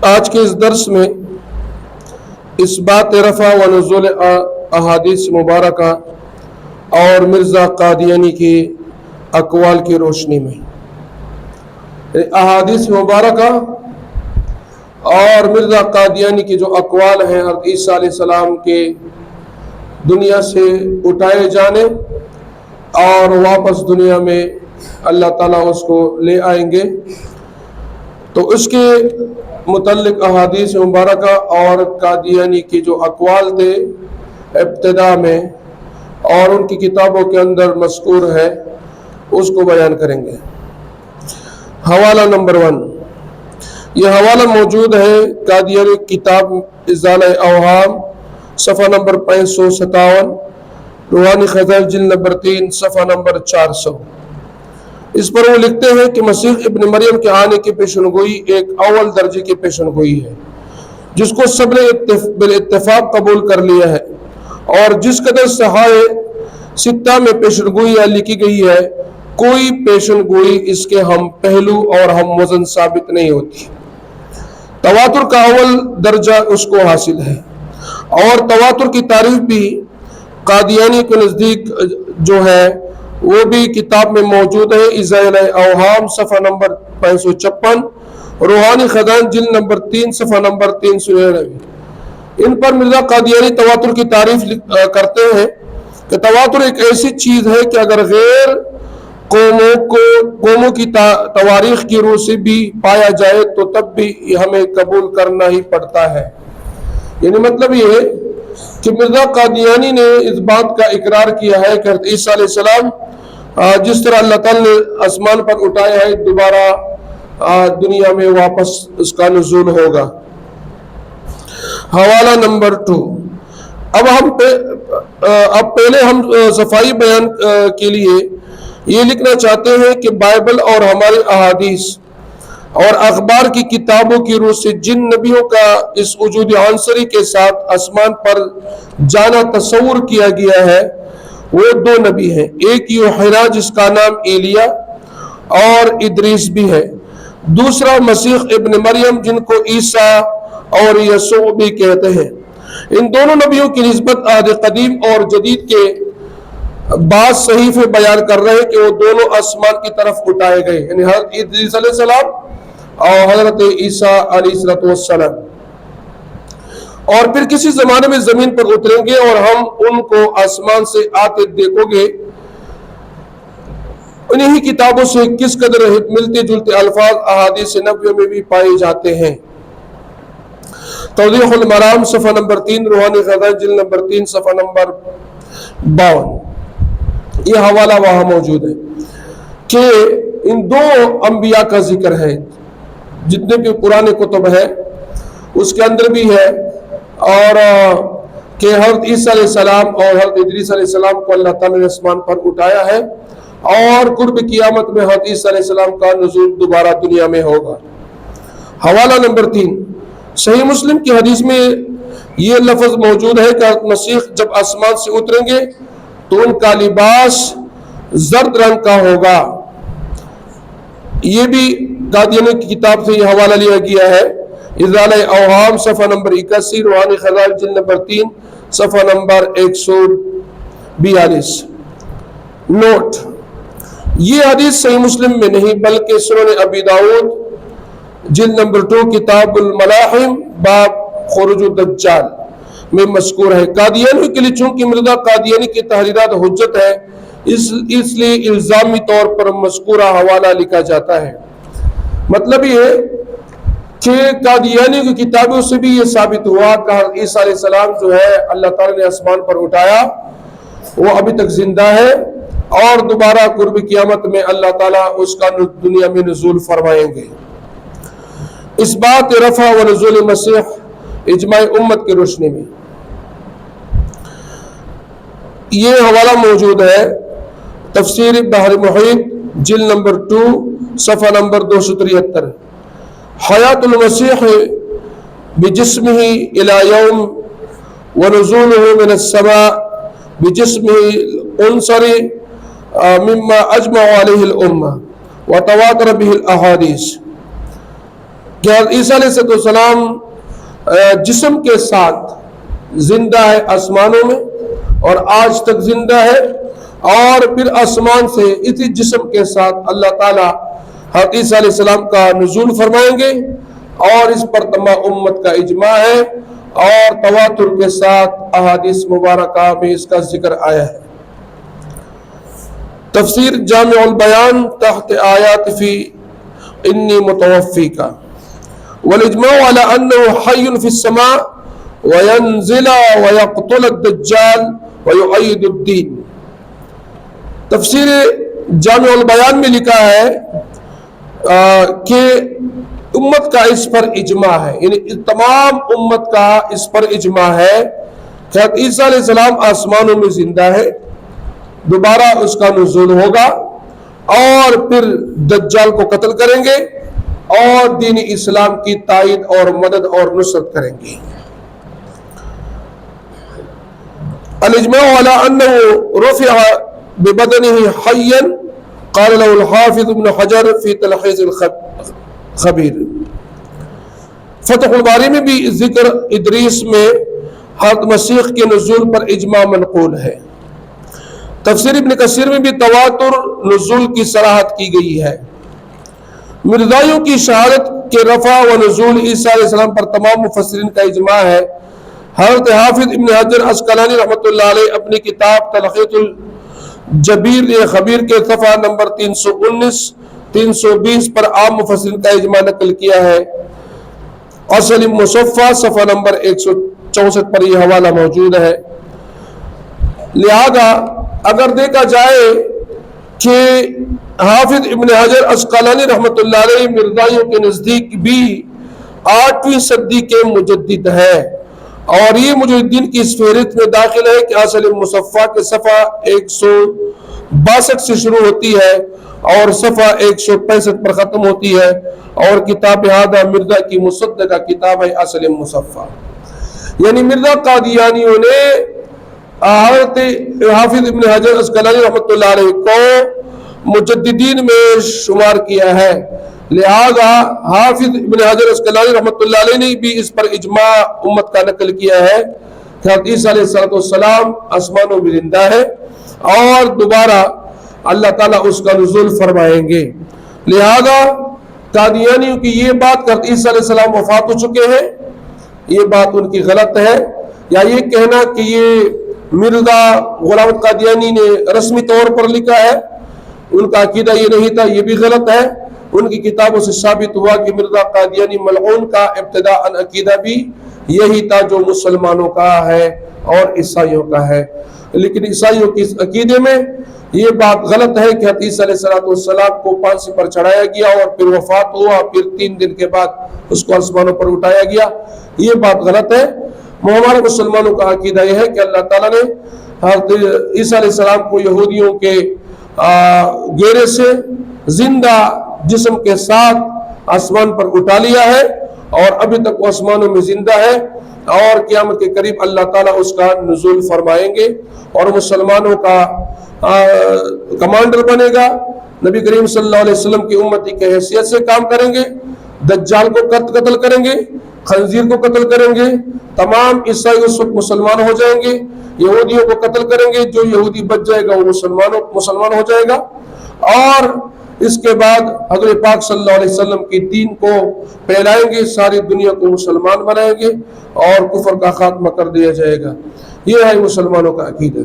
آج کے اس درس میں اس بات رفع و نزول احادیث مبارکہ اور مرزا قادیانی کی اقوال کی روشنی میں احادیث مبارکہ اور مرزا قادیانی کی جو اقوال ہیں حضرت عیسیٰ علیہ السلام کے دنیا سے اٹھائے جانے اور واپس دنیا میں اللہ تعالیٰ اس کو لے آئیں گے، تو اس کے متعلق احادیث مبارکہ اور قادیانی کی جو اقوال تھے ابتدا میں اور ان کی کتابوں کے اندر مذکور ہے اس کو بیان کریں گے۔ حوالہ نمبر 1، یہ حوالہ موجود ہے قادیانی کتاب ازالہ اوہام صفحہ نمبر 557، روحانی خزائن جلد نمبر 3 صفحہ نمبر 400۔ اس پر وہ لکھتے ہیں کہ مسیح ابن مریم کے آنے کی پیشنگوئی ایک اول درجے کی پیشنگوئی ہے جس کو سب نے بالاتفاق قبول کر لیا ہے، اور جس قدر صحائح ستہ میں پیشنگوئیاں لکھی گئی ہے کوئی پیشنگوئی اس کے ہم پہلو اور ہم وزن ثابت نہیں ہوتی۔ تواتر کا اول درجہ اس کو حاصل ہے، اور تواتر کی تعریف بھی قادیانی کے نزدیک جو ہے وہ بھی کتاب میں موجود ہے، ازالہ اوہام صفحہ نمبر 556، روحانی خزائن جلد نمبر 3 صفحہ نمبر 399۔ ان پر مرزا قادیانی تواتر کی تعریف کرتے ہیں کہ تواتر ایک ایسی چیز ہے کہ اگر غیر قوموں کی تواریخ کی روح سے بھی پایا جائے تو تب بھی ہمیں قبول کرنا ہی پڑتا ہے۔ یعنی مطلب یہ ہے کہ مرزا قادیانی نے اس بات کا اقرار کیا ہے کہ حضرت عیسیٰ علیہ السلام جس طرح اللہ تعالیٰ نے آسمان پر اٹھایا ہے دوبارہ دنیا میں واپس اس کا نزول ہوگا۔ حوالہ نمبر 2، اب پہلے ہم صفائی بیان کے لیے یہ لکھنا چاہتے ہیں کہ بائبل اور ہمارے احادیث اور اخبار کی کتابوں کی روح سے جن نبیوں کا اس وجود عنصری کے ساتھ آسمان پر جانا تصور کیا گیا ہے وہ 2 نبی ہیں، ایک یوحنا جس کا نام ایلیا اور ادریس بھی ہے، دوسرا مسیح ابن مریم جن کو عیسیٰ اور یسوع بھی کہتے ہیں۔ ان دونوں نبیوں کی نسبت عہد قدیم اور جدید کے بعض صحیفے بیان کر رہے ہیں کہ وہ دونوں آسمان کی طرف اٹھائے گئے، یعنی حضرت ادریس علیہ السلام اور حضرت عیسیٰ علیہ السلام، اور پھر کسی زمانے میں زمین پر اتریں گے اور ہم ان کو آسمان سے آتے دیکھو گے۔ انہی کتابوں سے کس قدر ملتے جلتے الفاظ احادیث نبویہ میں بھی پائے جاتے ہیں۔ توضیح المرام صفحہ نمبر 3، روحانی خزائن جلد نمبر 3 صفحہ نمبر 52۔ یہ حوالہ وہاں موجود ہے کہ ان 2 انبیاء کا ذکر ہے، جتنے بھی پرانے کتب ہے اس کے اندر بھی ہے، اور کہ حضرت عیسیٰ علیہ السلام اور حضرت ادریس علیہ السلام کو اللہ تعالیٰ نے آسمان پر اٹھایا ہے، اور قرب قیامت میں حضرت عیسیٰ علیہ السلام کا نزول دوبارہ دنیا میں ہوگا۔ حوالہ نمبر 3، صحیح مسلم کی حدیث میں یہ لفظ موجود ہے کہ حضرت مسیح جب آسمان سے اتریں گے تو ان کا لباس زرد رنگ کا ہوگا۔ یہ بھی قادیانی کی کتاب سے یہ حوالہ لیا گیا ہے، ازالہ اوہام صفحہ نمبر 81، روحانی خزائن جلد نمبر 3 صفحہ نمبر 142۔ نوٹ: یہ حدیث صحیح مسلم میں نہیں بلکہ سنن ابی داؤد جلد نمبر 2 کتاب الملاحم باب خروج الدجال میں مذکور ہے۔ قادیانی کے لیے چونکہ مرزا قادیانی کی تحریرات حجت ہے اس لیے الزامی طور پر مذکورہ حوالہ لکھا جاتا ہے۔ مطلب یہ کہ قادیانی کی کتابوں سے بھی یہ ثابت ہوا کہ عیسیٰ علیہ السلام جو ہے اللہ تعالیٰ نے آسمان پر اٹھایا، وہ ابھی تک زندہ ہے، اور دوبارہ قرب قیامت میں اللہ تعالیٰ اس کا دنیا میں نزول فرمائیں گے۔ اس بات رفع و نزول مسیح اجماع امت کی روشنی میں یہ حوالہ موجود ہے، تفسیر بحر محیط جلد نمبر 2 صفحہ نمبر 273، حیات المسیح بجسمہ الی یوم ونزولہ من السماء بجسمہ الانصر مما اجمع علیہ الامہ وتواتر به الاحادیث۔ کہ عیسیٰ علیہ السلام جسم کے ساتھ زندہ ہے آسمانوں میں اور آج تک زندہ ہے، اور پھر آسمان سے اسی جسم کے ساتھ اللہ تعالیٰ حضرت عیسیٰ علیہ السلام کا نزول فرمائیں گے، اور اس پر تمام امت کا اجماع ہے، اور تواتر کے ساتھ احادیث مبارکہ میں اس کا ذکر آیا ہے۔ تفسیر جامع البیان تحت آیات فی انی متوفی کا والاجماع على انه حی فی السماء وینزل ویقتل الدجال ویعید الدین۔ تفسیر جامع البیان میں لکھا ہے کہ امت کا اس پر اجماع ہے، یعنی تمام امت کا اس پر اجماع ہے کہ حضرت عیسیٰ علیہ السلام آسمانوں میں زندہ ہے، دوبارہ اس کا نزول ہوگا، اور پھر دجال کو قتل کریں گے اور دین اسلام کی تائید اور مدد اور نصرت کریں گے۔ الاجماع على انه رفع ببدنه حيا قال له الحافظ ابن حجر في تلخیص الخبیر۔ فتح الباری میں بھی ذکر ادریس میں حضرت مسیح کے نزول پر اجماع منقول ہے۔ تفسیر ابن کثیر میں بھی تواتر نزول کی صراحت کی گئی ہے۔ مرزائیوں کی شہادت کے رفع و نزول عیسیٰ علیہ السلام پر تمام مفسرین کا اجماع ہے۔ حضرت حافظ ابن حجر عسقلانی رحمۃ اللہ علیہ اپنی کتاب تلخیص الجبیر خبیر کے صفحہ نمبر 319 320 پر عام مفسرین کا اجماع نقل کیا ہے۔ اصل مصفہ صفحہ نمبر 164 پر یہ حوالہ موجود ہے۔ لہذا اگر دیکھا جائے کہ حافظ ابن حجر عسقلانی رحمۃ اللہ علیہ مرزائیوں کے نزدیک بھی 8ویں صدی کے مجدد ہے، اور یہ مجددین کی اس فہرست میں داخل ہے کہ اصل مصفہ کے صفحہ 162 سے شروع ہوتی ہے اور صفحہ 165 پر ختم ہوتی ہے، اور کتاب ہادہ مرزا کی مصدقہ کتاب ہے اصل مصفہ۔ یعنی مرزا قادیانیوں نے حضرت حافظ ابن حجر عسقلانی رحمۃ اللہ علیہ کو مجددین میں شمار کیا ہے، لہذا حافظ ابن حجر عسقلانی رحمۃ اللہ علیہ نے بھی اس پر اجماع امت کا نقل کیا ہے کہ حضرت عیسیٰ علیہ السلام آسمانوں میں زندہ ہے اور دوبارہ اللہ تعالیٰ اس کا نزول فرمائیں گے۔ لہذا قادیانیوں کی یہ بات کہ حضرت عیسیٰ علیہ السلام وفات ہو چکے ہیں، یہ بات ان کی غلط ہے، یا یہ کہنا کہ یہ مرزا غلام قادیانی نے رسمی طور پر لکھا ہے، ان کا عقیدہ یہ نہیں تھا، یہ بھی غلط ہے۔ ان کی کتابوں سے ثابت ہوا کہ مرزا قادیانی ملعون کا ابتداء عقیدہ بھی یہی تھا جو مسلمانوں کا ہے اور عیسائیوں کا ہے، لیکن عیسائیوں کی اس عقیدے میں یہ بات غلط ہے کہ حضرت عیسیٰ علیہ السلام کو پھانسی پر چڑھایا گیا اور پھر وفات ہوا، پھر 3 دن کے بعد اس کو آسمانوں پر اٹھایا گیا، یہ بات غلط ہے۔ ہمارے مسلمانوں کا عقیدہ یہ ہے کہ اللہ تعالیٰ نے حضرت عیسیٰ علیہ السلام کو یہودیوں کے گھیرے سے زندہ جسم کے ساتھ آسمان پر اٹھا لیا ہے، اور ابھی تک وہ آسمانوں میں زندہ ہے، اور قیامت کے قریب اللہ تعالیٰ اس کا نزول فرمائیں گے اور مسلمانوں کا کمانڈر بنے گا، نبی کریم صلی اللہ علیہ وسلم کی امتی کی حیثیت سے کام کریں گے، دجال کو قتل کریں گے، خنزیر کو قتل کریں گے، تمام عیسائی اس وقت مسلمان ہو جائیں گے، یہودیوں کو قتل کریں گے، جو یہودی بچ جائے گا وہ مسلمان ہو جائے گا، اور اس کے بعد حضرت پاک صلی اللہ علیہ وسلم کی دین کو پھیلائیں گے، ساری دنیا کو مسلمان بنائیں گے اور کفر کا خاتمہ کر دیا جائے گا۔ یہ ہے مسلمانوں کا عقیدہ۔